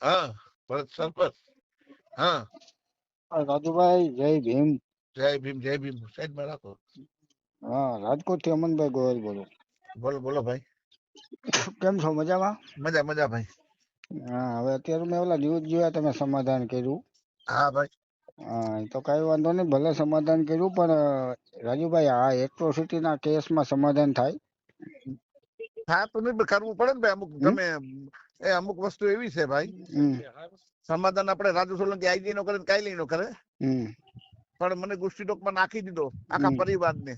હા ભરત સરપંચ. હા રાજુભાઈ જય ભીમ. જય ભીમ સાઈડમાં રાખો. હા, રાજકોટ થી અમનભાઈ ગોયલ બોલું. બોલો બોલો ભાઈ. કેમ છો, મજામાં? મજા મજા ભાઈ. હા, હવે અત્યારે મેં ઓલા ન્યૂઝ જોયા, તમે સમાધાન કર્યું. હા ભાઈ. હા, તો કઈ વાંધો નહીં, ભલે સમાધાન કર્યું, પણ રાજુભાઈ આ એટ્રોસિટી ના કેસમાં સમાધાન થાય? હા તો નહીં કરવું પડે ને ભાઈ. અમુક તમે અમુક વસ્તુ એવી છે ભાઈ. સમાધાન આપણે રાજુ સોલંકી આઈજી નો કરે કાંઈ નો કરે, પણ મને ગુસ્સી ટોકમાં નાખી દીધો આખા પરિવારને.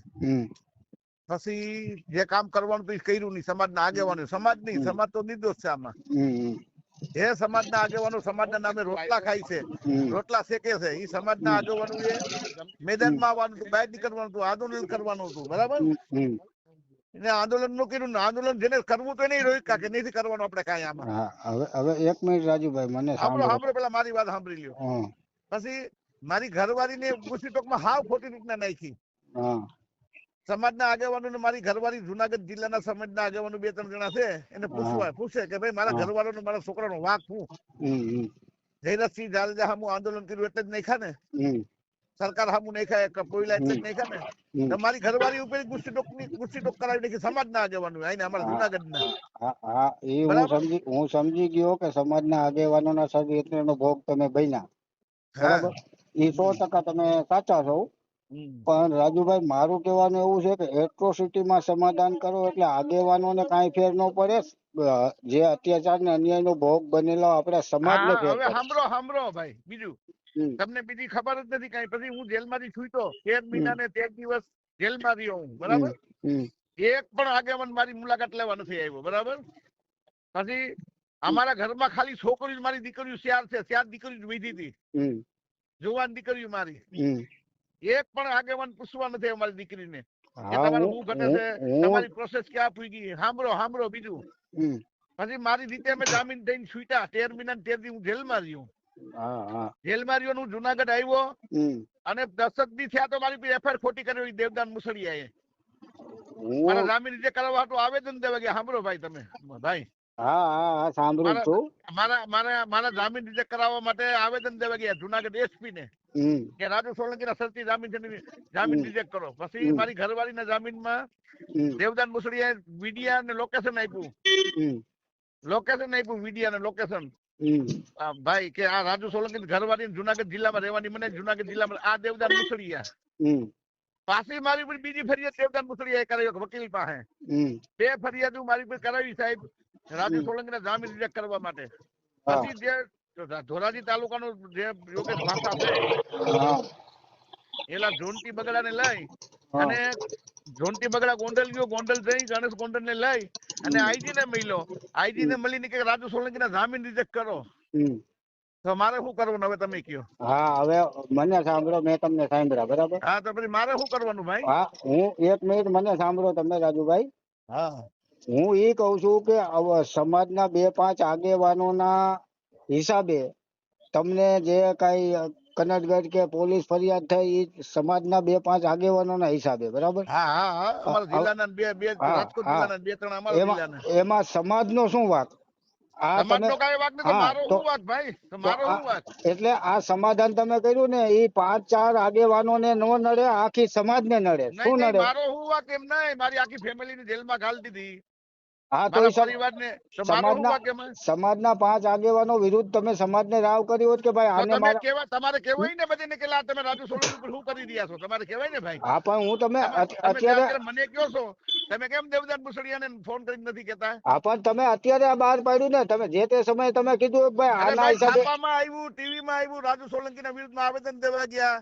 પછી જે કામ કરવાનું તો કર્યું નહીં. સમાજના આગેવાનો, સમાજ નહીં, સમાજ તો નિર્દોષ છે આમાં. એ સમાજના આગેવાનો સમાજના નામે રોટલા ખાય છે, રોટલા શેકે છે. એ સમાજના આગેવાનો એ મેદાનમાં આવવાનું હતું, બહાર નીકળવાનું હતું, આંદોલન કરવાનું હતું, બરાબર. એને આંદોલન નું કર્યું ને, આંદોલન જેને કરવું તો નહીં રોહિત કાકે નથી કરવાનું આપણે કાંઈ આમાં. હવે એક મિનિટ રાજુભાઈ, મને સાંભળો પેલા મારી વાત સાંભળી લ્યો. પછી મારી ઘરવાળીને ગુસ્સી ટોકમાં હાવ ખોટી રીતના નાખી. સમાજના આગેવાનો મારી ઘરવાળી જુનાગઢ જિલ્લાના સમાજના આગેવાનો 2-3 જણા છે, એને પૂછે કે ભાઈ મારા ઘરવાળાનો મારા છોકરાનો વાંક શું? જયરથસિંહ જાડેજા સામું આંદોલન કર્યું એટલે જ નાખ્યા ને, સરકાર સામું નાખ્યા, કોયલા એટલે જ નાખ્યા ને. તમારી ઘરવાળી ઉપર ગુસ્સી ટોક કરાવી નાખી સમાજના આગેવાનો, આઈને અમારા જુનાગઢના. હું સમજી ગયો કે સમાજના આગેવાનોના ષડયંત્રનો ભોગ તમે બન્યા, બરાબર. એ 100% તમે સાચા છો. પણ રાજુભાઈ, મારું કહેવાનું એવું છે કે એટ્રોસિટીમાં સમાધાન કરો એટલે આગેવાનોને કાંઈ ફેર ન પડે, જે અત્યાચાર ને અન્યાય નો ભોગ બનેલો આપણા સમાજને ફેર પડે. સાંભળો ભાઈ, બીજું તમને બીજી ખબર જ નથી કાંઈ. પછી હું જેલમાંથી છૂટ્યો, 13 મહિના ને 13 દિવસ જેલમાં રહ્યો હું, બરાબર. એક પણ આગેવાન મારી મુલાકાત લેવા નથી આવ્યો, બરાબર. પછી અમારા ઘરમાં ખાલી છોકરીઓ, મારી દીકરીઓ 4 છે, 4 દીકરીઓ વીધી હતી, જુવાન દીકરીઓ મારી. એક પણ આગેવાન પૂછવા નથી અમારી દીકરીને કે તમારું શું ઘટે છે, તમારી પ્રોસેસ ક્યાં પૂગી. સાંભળો બીજું. પછી મારી રીતે અમે જામીન થઈને છૂટ્યા, 13 મહિના ને 13 દી હું જેલમાં રહ્યો. જેલમાં રહ્યો, હું જુનાગઢ આવ્યો અને 10 દી થયા તો મારી એફઆઈઆર ખોટી કરી દેવદાન મુસળિયાએ. મારા જામીન રીતે કરવા હાટુ આવેદન દેવા ગયા. સાંભળો ભાઈ તમે ભાઈ. મારા જામીન રિજેક્ટ કરાવવા માટે આવેદન દેવા ગયા જુનાગઢ એસપી ને કે રાજુ સોલંકી ના શરતી જામીન રિજેક્ટ કરો. પછી મારી ઘરવાળી ના જામીનમાં દેવદાન મુસળિયાએ મીડિયા ને લોકેશન આપ્યું, મીડિયા ને લોકેશન. ભાઈ કે આ રાજુ સોલંકી ઘરવાળી જુનાગઢ જિલ્લામાં રહેવાની, મને જુનાગઢ જિલ્લામાં આ દેવદાન મુસળિયા. પાછી મારી પર બીજી ફરિયાદ દેવદાન મુસળિયાએ કરાવી વકીલ પાસે. 2 ફરિયાદ મારી પર કરાવી સાહેબ, રાજુ સોલંકી ના જામીન રિજેક્ટ કરવા માટે. પછી જે ધોરાજી તાલુકાનો જે યોગેશ ભાષા છે, એલા જોનટી બગડા ને લઈ અને જોનટી બગડા ગોંડલ ગયો, ગોંડલ જઈ ગણેશ ગોંડલ ને લઈ અને આઈજી ને મળ્યો. આઈજી ને મળીને કે રાજુ સોલંકી ના જામીન રિજેક્ટ કરો. તો મારે શું કરવાનું હવે તમે કયો? હવે મને સાંભળો, મેં તમને સાંભળ્યા, બરાબર. હા, તો પછી મારે શું કરવાનું ભાઈ? હું 1 મિનિટ મને સાંભળો તમે રાજુભાઈ. હું એ કઉ છું કે સમાજના 2-5 આગેવાનોના હિસાબે તમને જે કઈ કનડગઢ કે પોલીસ ફરિયાદ થઈ એ સમાજના 2-5 આગેવાનોના હિસાબે, બરાબર. એમાં સમાજનો શું વાંક? એટલે આ સમાધાન તમે કર્યું ને, એ 5-4 આગેવાનોને નો નડે, આખી સમાજને નડે. શું નડે? મારો હું વાંક એમ નહીં, મારી આખી ફેમિલીને જેલમાં ઘાલી દીધી. સમાજના 5 આગેવાનો વિરુદ્ધ તમે સમાજને રાવ કરી હોત કે ભાઈ આને તમારે કેવાય ને બધાને કે તમે રાજુ સોલંકી પર શું કરી રહ્યા છો, તમારે કેવાય ને ભાઈ. હા, પણ હું તમે અત્યારે મને કહો છો, તમે કેમ દેવદાન મુસળિયાને ફોન કરીને નથી કેતા? હા, પણ તમે અત્યારે આ બહાર પાડ્યું ને, તમે જે તે સમયે તમે કીધું ભાઈ આના હિસાબે. છાપામાં આવ્યું, ટીવીમાં આવ્યું, રાજુ સોલંકીના વિરુદ્ધમાં આવેદન દેવા ગયા.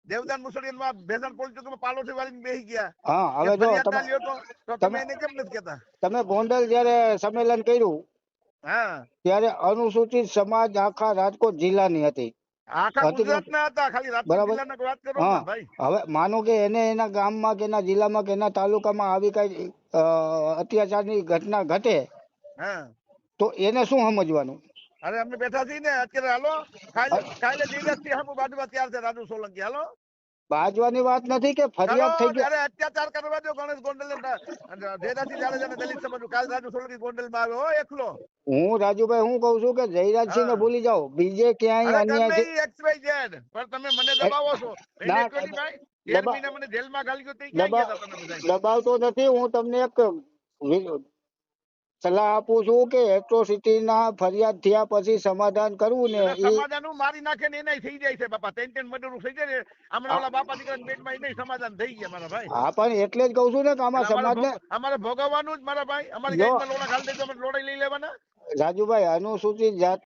દેવદાન મુસળિયામાં ભેસાણ પોલીસ ચોકીમાં પાલોથી વાળીને બેસી ગયા. હા, હવે જો તમે એને કેમ નથી કેતા? તમે ગોંડલ જયારે સંમેલન કર્યું ત્યારે અનુસૂચિત સમાજ આખા રાજકોટ જિલ્લાની હતી. હવે માનો કે એને એના ગામમાં કે એના જિલ્લામાં કે એના તાલુકામાં આવી કઈ અત્યાચારની ઘટના ઘટે તો એને શું સમજવાનું? અરે અમે બેઠા છીએ ને અત્યારે. હાલો કાલે જયરાજસિંહ સામું બાજુમાં તૈયાર છે રાજુ સોલંકી. હાલો બાજવાની વાત નથી કે ફરિયાદ થઈ ગઈ. અરે અત્યાચાર કરવા દો ગણેશ ગોંડલ જયરાજસિંહ જાડેજા દલિત સમાજ કાલ રાજુ સોલંકી ગોંડલ માં આવ્યો એકલો. હું રાજુભાઈ હું કઉ છું કે જયરાજસિંહ ને ભૂલી જાઓ, બીજે ક્યાંય અન્યાય છે પણ તમે મને દબાવો છો. ના, એટલો નહીં ભાઈ 13 મહિના મને જેલમાં ગાળ્યો તે ક્યાં ગયા હતા તમે બધા? દબાવતો નથી. હું તમને એક સલાહ આપું છું કે એટ્રોસિટી ના ફરિયાદ થયા પછી સમાધાન કરવું ને એ સમાધાન મારી નાખે ને એને થઈ જાય છે બાપા. 3 મર્ડર થઈ જાય ને હમણાં ઓલા બાપા દીકરા પેટમાં એને સમાધાન થઈ ગયા મારા ભાઈ. હા પણ એટલે જ કઉ છું ને કે આમાં સમાજને અમારે ભોગવવાનું જ મારા ભાઈ. અમારી ગાડીમાં લોડા ખાલી દેજો, અમે લોડા લઈ લેવાના. રાજુભાઈ અનુસૂચિત જાતિ